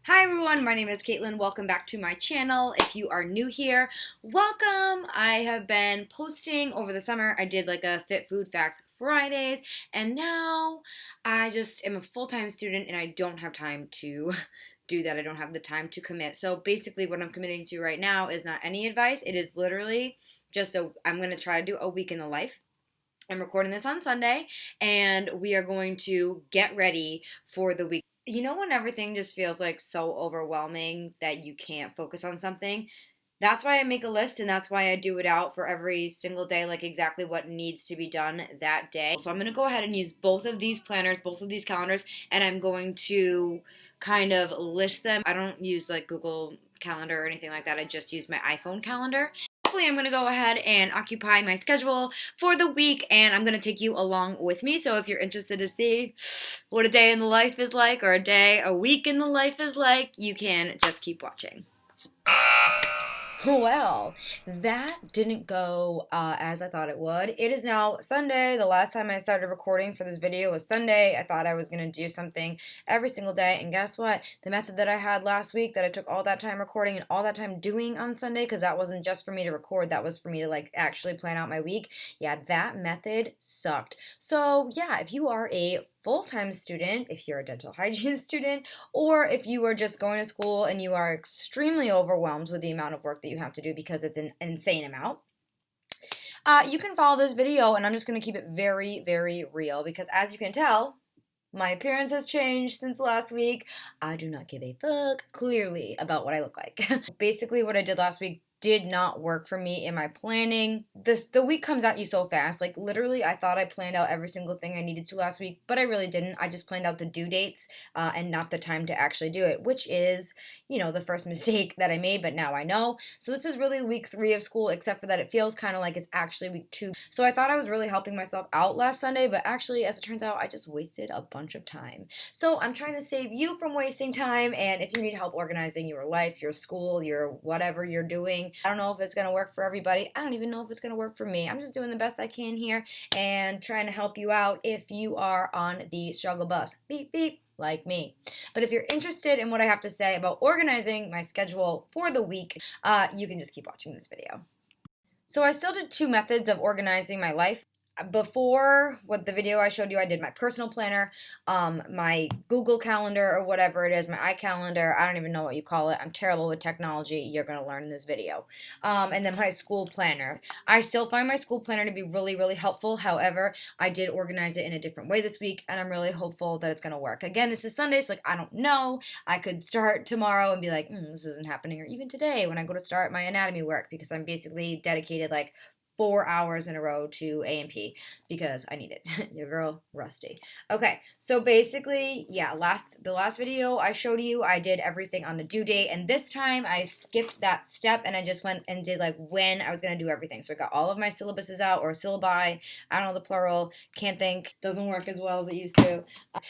Hi everyone, my name is Caitlin. Welcome back to my channel. If you are new here, welcome. I have been posting over the summer. I did like a Fit Food Facts Fridays, and now I just am a full-time student and I don't have time to do that. I don't have the time to commit. So basically what I'm committing to right now is not any advice. It is literally I'm going to try to do a week in the life. I'm recording this on Sunday, and we are going to get ready for the week. You know, when everything just feels like so overwhelming that you can't focus on something? That's why I make a list, and that's why I do it out for every single day, like exactly what needs to be done that day. So I'm going to go ahead and use both of these planners, both of these calendars, and I'm going to kind of list them. I don't use like Google Calendar or anything like that. I just use my iPhone calendar. Hopefully I'm going to go ahead and occupy my schedule for the week, and I'm going to take you along with me. So if you're interested to see what a day in the life is like, or a week in the life is like, you can just keep watching. Well, that didn't go as I thought it would. It is now Sunday. The last time I started recording for this video was Sunday. I thought I was going to do something every single day, and guess what? The method that I had last week that I took all that time recording and all that time doing on Sunday, because that wasn't just for me to record, that was for me to like actually plan out my week. Yeah, that method sucked. So yeah, if you are a full-time student, if you're a dental hygiene student, or if you are just going to school and you are extremely overwhelmed with the amount of work that you have to do because it's an insane amount, you can follow this video, and I'm just going to keep it very, very real because as you can tell, my appearance has changed since last week. I do not give a fuck, clearly, about what I look like. Basically, what I did last week did not work for me in my planning. The week comes at you so fast. Like literally, I thought I planned out every single thing I needed to last week, but I really didn't. I just planned out the due dates and not the time to actually do it, which is, the first mistake that I made, but now I know. So this is really week 3 of school, except for that it feels kind of like it's actually week 2. So I thought I was really helping myself out last Sunday, but actually, as it turns out, I just wasted a bunch of time. So I'm trying to save you from wasting time, and if you need help organizing your life, your school, your whatever you're doing, I don't know if it's going to work for everybody. I don't even know if it's going to work for me. I'm just doing the best I can here and trying to help you out if you are on the struggle bus. Beep, beep. Like me. But if you're interested in what I have to say about organizing my schedule for the week, you can just keep watching this video. So I still did 2 methods of organizing my life. Before what the video I showed you, I did my personal planner, my Google Calendar or whatever it is, my iCalendar. I don't even know what you call it. I'm terrible with technology. You're going to learn in this video. And then my school planner. I still find my school planner to be really, really helpful. However, I did organize it in a different way this week, and I'm really hopeful that it's going to work. Again, this is Sunday, so like I don't know. I could start tomorrow and be like, this isn't happening, or even today when I go to start my anatomy work, because I'm basically dedicated like 4 hours in a row to A&P because I need it. Your girl, rusty. Okay, so basically, yeah, the last video I showed you, I did everything on the due date, and this time I skipped that step and I just went and did like when I was going to do everything. So I got all of my syllabuses out, or syllabi, I don't know the plural, can't think, doesn't work as well as it used to.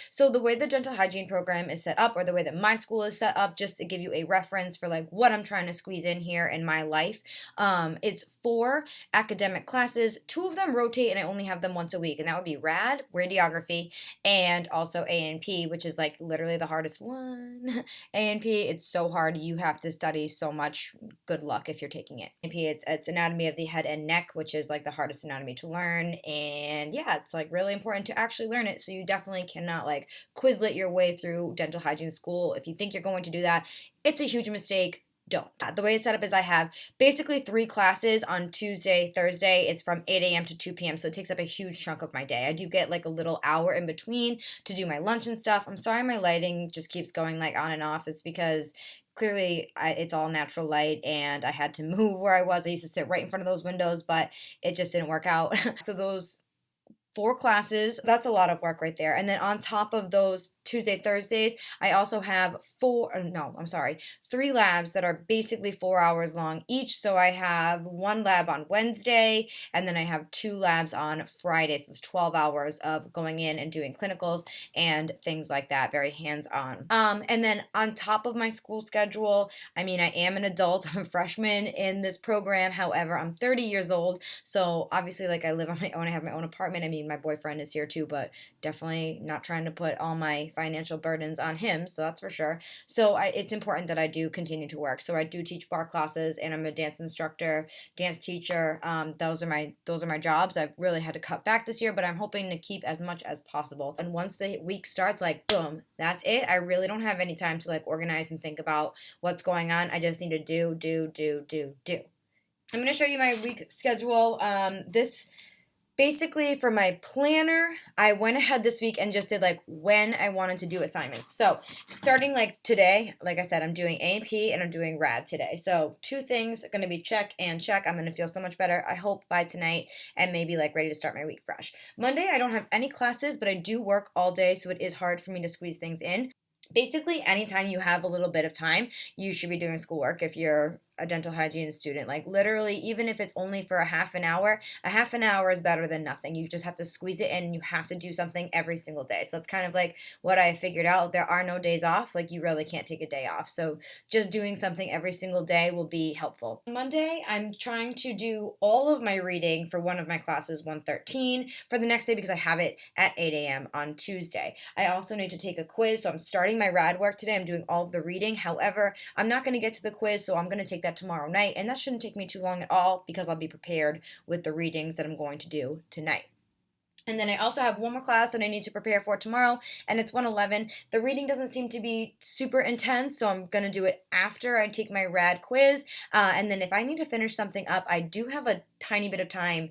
So the way the dental hygiene program is set up, or the way that my school is set up, just to give you a reference for like what I'm trying to squeeze in here in my life, it's 4 academic classes. 2 of them rotate and I only have them once a week, and that would be radiography, and also A&P, which is like literally the hardest one. A&P, it's so hard. You have to study so much. Good luck if you're taking it. A&P, it's anatomy of the head and neck, which is like the hardest anatomy to learn, and yeah, it's like really important to actually learn it, so you definitely cannot like Quizlet your way through dental hygiene school. If you think you're going to do that, it's a huge mistake. Don't. The way it's set up is I have basically 3 classes on Tuesday, Thursday. It's from 8 a.m. to 2 p.m., so it takes up a huge chunk of my day. I do get like a little hour in between to do my lunch and stuff. I'm sorry my lighting just keeps going like on and off. It's because clearly it's all natural light, and I had to move where I was. I used to sit right in front of those windows, but it just didn't work out. So those 4 classes, that's a lot of work right there. And then on top of those Tuesday, Thursdays, I also have 3 labs that are basically 4 hours long each. So I have 1 lab on Wednesday, and then I have 2 labs on Friday. So it's 12 hours of going in and doing clinicals and things like that, very hands-on. And then on top of my school schedule, I mean, I am an adult. I'm a freshman in this program. However, I'm 30 years old. So obviously, like, I live on my own. I have my own apartment. I mean, mean, my boyfriend is here too, but definitely not trying to put all my financial burdens on him, so that's for sure. So it's important that I do continue to work. So I do teach bar classes, and I'm a dance instructor, dance teacher. Those are my jobs. I've really had to cut back this year, but I'm hoping to keep as much as possible. And once the week starts, like boom, that's it. I really don't have any time to like organize and think about what's going on. I just need to do. I'm going to show you my week schedule. This basically for my planner, I went ahead this week and just did like when I wanted to do assignments. So starting like today, like I said, I'm doing A&P and I'm doing RAD today. So two things are going to be check and check. I'm going to feel so much better, I hope, by tonight, and maybe like ready to start my week fresh. Monday, I don't have any classes, but I do work all day, so it is hard for me to squeeze things in. Basically, anytime you have a little bit of time, you should be doing schoolwork if you're a dental hygiene student. Like literally, even if it's only for a half an hour is better than nothing. You just have to squeeze it in. You have to do something every single day. So it's kind of like what I figured out. There are no days off. Like you really can't take a day off. So just doing something every single day will be helpful. Monday, I'm trying to do all of my reading for one of my classes, 113, for the next day because I have it at 8 a.m. on Tuesday. I also need to take a quiz. So I'm starting my RAD work today. I'm doing all of the reading. However, I'm not going to get to the quiz, so I'm going to take that tomorrow night, and that shouldn't take me too long at all because I'll be prepared with the readings that I'm going to do tonight. And then I also have one more class that I need to prepare for tomorrow, and it's 111. The reading doesn't seem to be super intense, so I'm going to do it after I take my RAD quiz. And then if I need to finish something up, I do have a tiny bit of time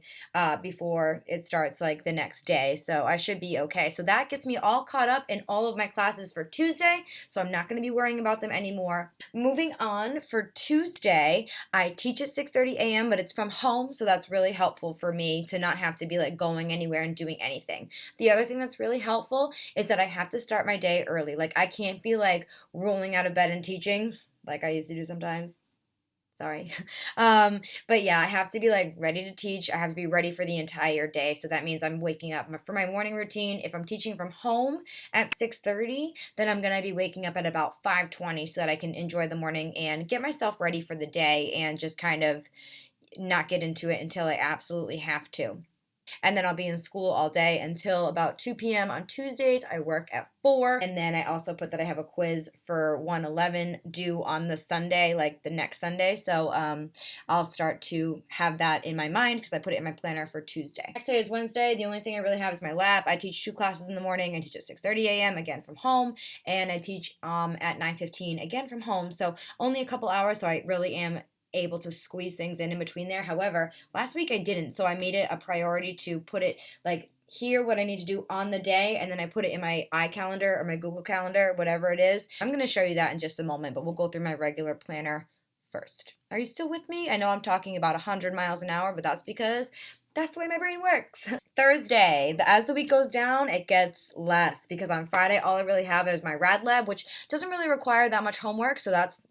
before it starts like the next day, so I should be okay. So that gets me all caught up in all of my classes for Tuesday, so I'm not going to be worrying about them anymore. Moving on, for Tuesday, I teach at 6:30 a.m., but it's from home, so that's really helpful for me to not have to be like going anywhere and doing anything. The other thing that's really helpful is that I have to start my day early. Like I can't be like rolling out of bed and teaching like I used to do sometimes. Sorry. But yeah, I have to be like ready to teach. I have to be ready for the entire day. So that means I'm waking up for my morning routine. If I'm teaching from home at 6:30, then I'm going to be waking up at about 5:20 so that I can enjoy the morning and get myself ready for the day and just kind of not get into it until I absolutely have to. And then I'll be in school all day until about 2 p.m. on Tuesdays. I work at 4. And then I also put that I have a quiz for 111 due on the Sunday, like the next Sunday. So I'll start to have that in my mind because I put it in my planner for Tuesday. Next day is Wednesday. The only thing I really have is my lab. I teach 2 classes in the morning. I teach at 6:30 a.m. again from home. And I teach at 9:15 again from home. So only a couple hours. So I really am able to squeeze things in between there. However, last week I didn't, so I made it a priority to put it like here what I need to do on the day, and then I put it in my iCalendar or my Google Calendar, whatever it is. I'm going to show you that in just a moment, but we'll go through my regular planner first. Are you still with me? I know I'm talking about 100 miles an hour, but that's because that's the way my brain works. Thursday, as the week goes down, it gets less because on Friday, all I really have is my RAD lab, which doesn't really require that much homework, so that's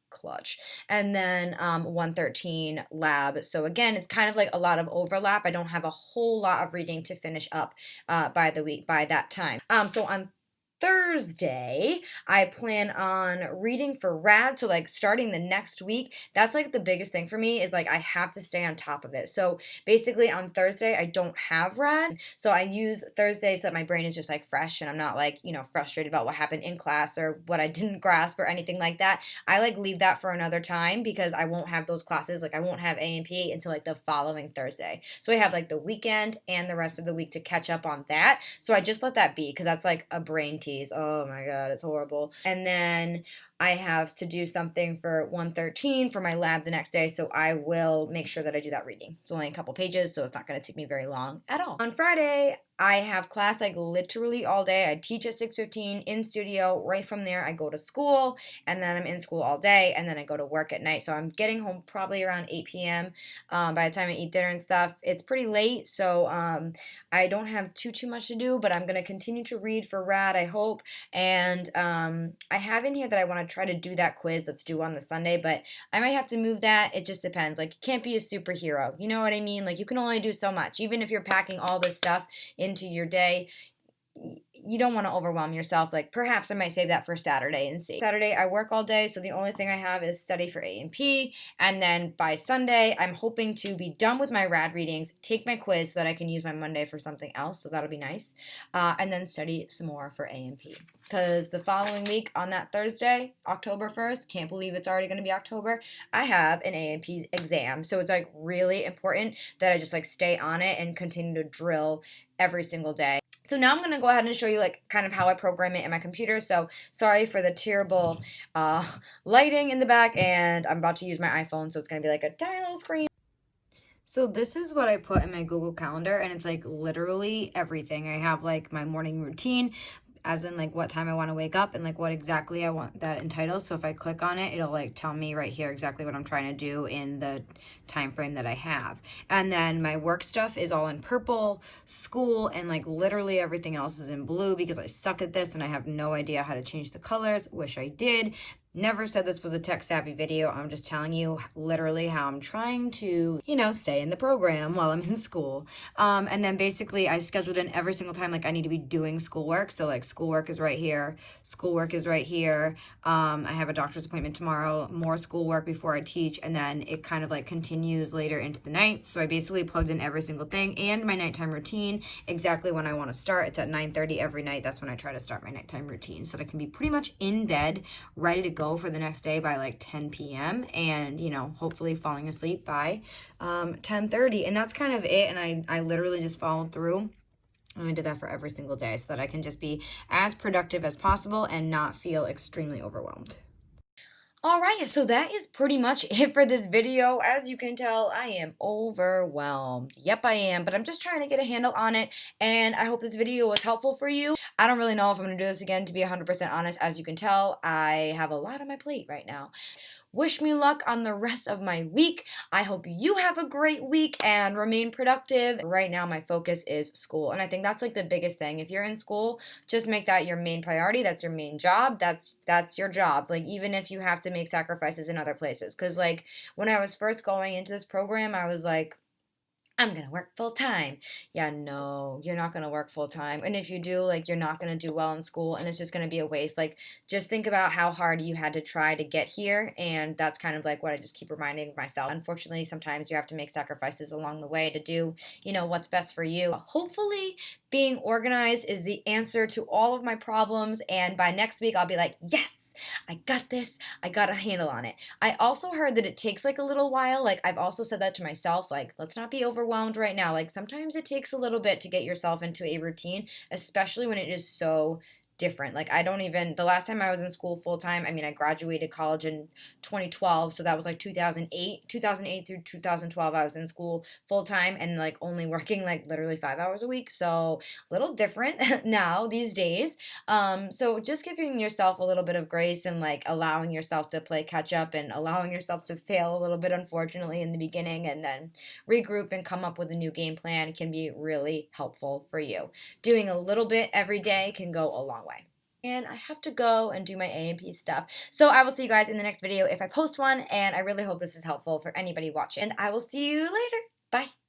clutch. And then 113 lab. So again, it's kind of like a lot of overlap. I don't have a whole lot of reading to finish up by that time. So on Thursday, I plan on reading for RAD. So like starting the next week, that's like the biggest thing for me is like I have to stay on top of it. So basically on Thursday, I don't have RAD. So I use Thursday so that my brain is just like fresh and I'm not like, frustrated about what happened in class or what I didn't grasp or anything like that. I like leave that for another time because I won't have those classes. Like I won't have A&P until like the following Thursday. So I have like the weekend and the rest of the week to catch up on that. So I just let that be because that's like a brain tease. Oh my God, it's horrible. And then I have to do something for 113 for my lab the next day, so I will make sure that I do that reading. It's only a couple pages, so it's not going to take me very long at all. On Friday, I have class like literally all day. I teach at 6:15 in studio. Right from there, I go to school, and then I'm in school all day, and then I go to work at night. So I'm getting home probably around 8 p.m. By the time I eat dinner and stuff, it's pretty late, so I don't have too much to do, but I'm going to continue to read for RAD, I hope. And I have in here that I want to try to do that quiz that's due on the Sunday, but I might have to move that. It just depends. Like, you can't be a superhero. You know what I mean? Like, you can only do so much. Even if you're packing all this stuff into your day, you don't want to overwhelm yourself. Like perhaps I might save that for Saturday and see. Saturday I work all day, so the only thing I have is study for A&P, and then by Sunday I'm hoping to be done with my rad readings, take my quiz so that I can use my Monday for something else, so that'll be nice, and then study some more for A&P. Because the following week on that Thursday, October 1st, can't believe it's already going to be October, I have an A&P exam. So it's like really important that I just like stay on it and continue to drill every single day. So now I'm going to go ahead and show you like kind of how I program it in my computer. So sorry for the terrible lighting in the back, and I'm about to use my iPhone, so it's going to be like a tiny little screen. So this is what I put in my Google Calendar, and it's like literally everything. I have like my morning routine, as in like what time I want to wake up and like what exactly I want that entitled. So if I click on it, it'll like tell me right here exactly what I'm trying to do in the time frame that I have. And then my work stuff is all in purple, school, and like literally everything else is in blue because I suck at this and I have no idea how to change the colors. Wish I did. Never said this was a tech savvy video. I'm just telling you literally how I'm trying to, stay in the program while I'm in school. And then basically I scheduled in every single time, like I need to be doing schoolwork. So like schoolwork is right here. Schoolwork is right here. I have a doctor's appointment tomorrow, more schoolwork before I teach. And then it kind of like continues later into the night. So I basically plugged in every single thing and my nighttime routine, exactly when I want to start. It's at 9:30 every night. That's when I try to start my nighttime routine so that I can be pretty much in bed, ready to go for the next day by like 10 p.m. and hopefully falling asleep by 10:30. And that's kind of it. And I literally just followed through, and I did that for every single day so that I can just be as productive as possible and not feel extremely overwhelmed. All right, so that is pretty much it for this video. As you can tell, I am overwhelmed. Yep, I am, but I'm just trying to get a handle on it, and I hope this video was helpful for you. I don't really know if I'm going to do this again, to be 100% honest. As you can tell, I have a lot on my plate right now. Wish me luck on the rest of my week. I hope you have a great week and remain productive. Right now, my focus is school, and I think that's like the biggest thing. If you're in school, just make that your main priority. That's your main job. That's your job. Like even if you have to make sacrifices in other places, because like when I was first going into this program, I was like, I'm gonna work full time. Yeah, no, you're not gonna work full time. And if you do, like, you're not gonna do well in school and it's just gonna be a waste. Like, just think about how hard you had to try to get here. And that's kind of like what I just keep reminding myself. Unfortunately, sometimes you have to make sacrifices along the way to do, what's best for you. Hopefully, being organized is the answer to all of my problems. And by next week, I'll be like, yes. I got this. I got a handle on it. I also heard that it takes like a little while. Like I've also said that to myself, like let's not be overwhelmed right now. Like sometimes it takes a little bit to get yourself into a routine, especially when it is so different. Like I don't even, the last time I was in school full time, I mean, I graduated college in 2012, so that was like 2008 through 2012 I was in school full time and like only working like literally 5 hours a week. So a little different now these days. So just giving yourself a little bit of grace and like allowing yourself to play catch up and allowing yourself to fail a little bit, unfortunately, in the beginning, and then regroup and come up with a new game plan can be really helpful for you. Doing a little bit every day can go a long way. And I have to go and do my A&P stuff. So I will see you guys in the next video if I post one, and I really hope this is helpful for anybody watching. And I will see you later. Bye.